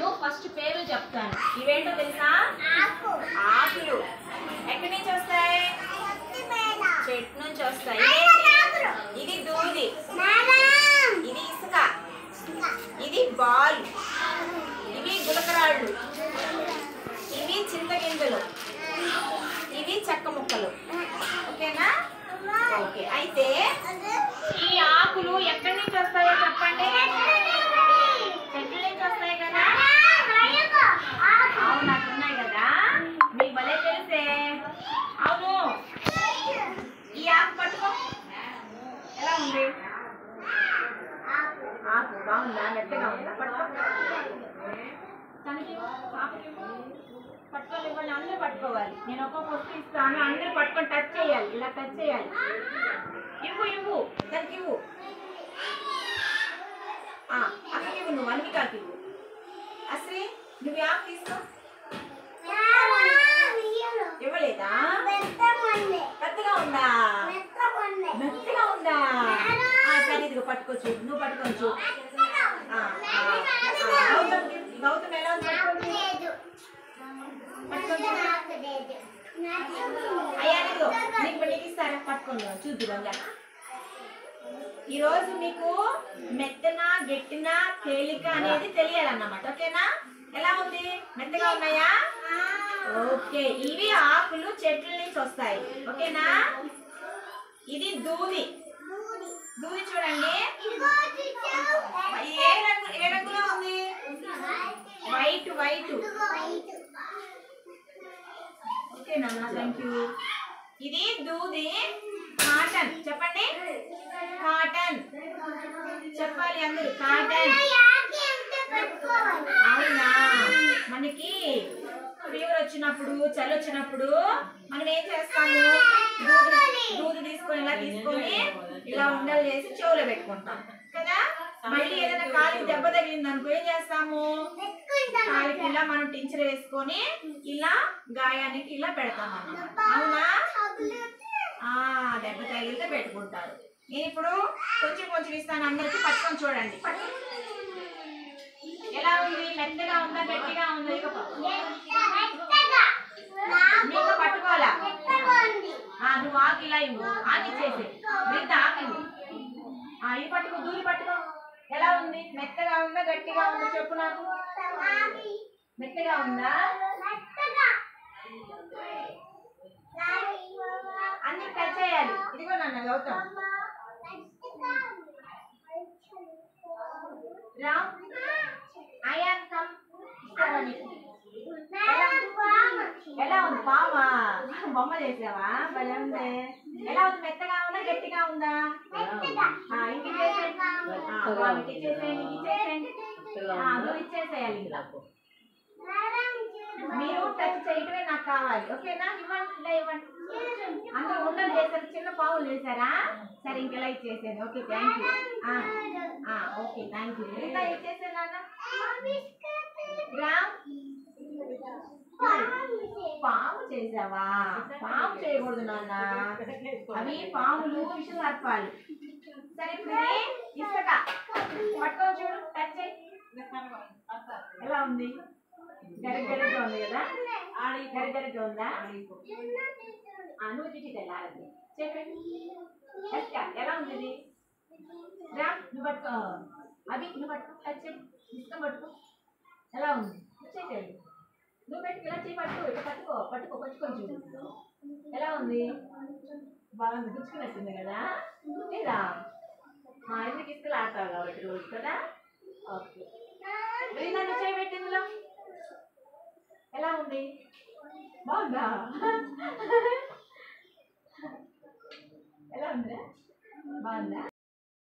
నేను ఫస్ట్ పేరు చెప్తాను. ఇవేంటో తెలుసా? ఆకులు. ఎక్కడి నుంచి వస్తాయి? చెట్టు నుంచి వస్తాయి. ఇది దూది, ఇది ఇసుక, ఇది బాల్, ఇవి గులకరాళ్ళు, ఇవి చింతగింజలు, ఇవి చెక్క ముక్కలు. ఓకేనా? ఓకే. అయితే ఈ ఆకులు ఎక్కడి నుంచి వస్తాయో చెప్పండి. చెట్ల నుంచి వస్తాయి కదా. అవును, నాకు ఉన్నాయి కదా. మీకు భలే తెలిసే. అవును, ఈ ఆకు పట్టుకో. ఎలా ఉంది ఆకు? బాగుందా? మెత్తగా ఉందా? పట్టుకో. తనకి పట్టుకోవాలి, ఇవ్వాలి. అందరూ పట్టుకోవాలి. నేను ఒక్కొక్క వస్తువు ఇస్తాను, అందరూ పట్టుకొని టచ్ చేయాలి. ఇలా టచ్ చేయాలి. ఇవ్వు ఇవ్వు, దానికి ఇవ్వు. అక్కడికి ఇవ్వు, నువ్వు అన్ని కాకి ఇవ్వు. అశ్రీ, నువ్వు ఆకు తీసుకో. ఇవ్వలేదా? పెద్దగా ఉందా? మెత్తగా ఉందా? సరే, ఇదిగో పట్టుకోవచ్చు. నువ్వు పట్టుకోవచ్చు. గౌతమ్ ఎలా ఉంది? అయ్యా, నీకు నీకు ఇస్తారా? పట్టుకోండి, చూద్దాం. ఈరోజు మీకు మెత్తన, గట్టిన, తేలిక అనేది తెలియాలన్నమాట. ఓకేనా? ఎలా ఉంది? మెత్తగా ఉన్నాయా? ఓకే. ఇవి ఆకులు చెట్ల నుంచి వస్తాయి. ఓకేనా? ఇది దూది. దూది చూడండి. ఏ రంగులో ఉంది? వైట్. వైట్. ఓకేనా? Thank you. ఇది దూది. కాటన్. చెప్పండి. కాటన్ చెప్పాలి అందరూ. కాటన్. అవునా? మనకి ఫీవర్ వచ్చినప్పుడు, చలి వచ్చినప్పుడు మనం ఏం చేస్తాము? దూది తీసుకొని ఇలా తీసుకొని ఇలా ఉండలు చేసి చెవులో పెట్టుకుంటాం కదా. మళ్ళీ ఏదైనా కాలికి దెబ్బ తగిలింది అనుకో, ఏం చేస్తాము? కాలికి ఇలా మనం టించర్ వేసుకొని ఇలా గాయానికి ఇలా పెడతాం అన్నమాట. అవునా? దెబ్బ తగిలితే పెట్టుకుంటారు. నేను ఇప్పుడు కొంచెం కొంచెం ఇస్తాను, అందరికి పట్టుకొని చూడండి. ఎలా ఉంది? మెత్తగా ఉందా? గట్టిగా ఉందా? నీకు పట్టుకోవాలా? నువ్వు ఆకు ఇలా ఇవ్వు. ఆకు ఇచ్చేసి ఆకు ఇవ్వు. ఇది పట్టుకో. దూరి పట్టుకో. ఎలా ఉంది? మెత్తగా ఉందా? గట్టిగా ఉందా? చెప్పు నాకు. మెత్తగా ఉందా? అన్ని టచ్ చేయాలి. ఇదిగో నాన్న గౌతమ్. Ram, ion come. ఎలా ఉంది? పామా? బొమ్మ చేసావా? భలే ఉంది. ఎలా ఉంది? మెత్తగా ఉందా? గట్టిగా ఉందా? ఇంక ఇచ్చేసేయాలి. మీరు టచ్ చేయటమే నాకు కావాలి. ఓకేనా? ఇవ్వండి, ఇలా ఇవ్వండి. అందరూ ఉండలు చేశారు, చిన్న పావులు చేశారా? సరే, ఇంకెలా ఇచ్చేసేది. Okay, thank you. Okay, thank you. ఇలా ఇచ్చేసాను నాన్న. పాము చేసావా? పాము చేయకూడదు నాన్న, అవి పాములు విషం సర్పాలు. సరే, ఇప్పుడు ఇసుక పట్టుకో. చూడు, టచ్ చేయి. ఎలా ఉంది? గరిగరిగా ఉంది కదా. గరిగరిగా ఉందా? నువ్వు చిట్టి తెల్లాలి. చెప్పండి. ఎలా ఉంది ఇది? నువ్వు పట్టుకో. అవి నువ్వు పట్టుకో. టచ్ చేయి. ఇష్టం పట్టుకో. ఎలా ఉంది? చేయండి. నువ్వు పెట్టుకు. ఇలా చేయి. పట్టుకో. ఇట్లా పట్టుకో. పట్టుకో. పట్టుకొని. ఎలా ఉంది? బాగుంది. గుచ్చుకున్నట్టుంది కదా. లేదా? ఎందుకు ఇసుకలు ఆడతావు కాబట్టి రోజు కదా. ఓకే. నన్ను చేయబెట్టి ఇందులో. ఎలా ఉంది? బాగుందా? ఎలా ఉందా? బాగుందా?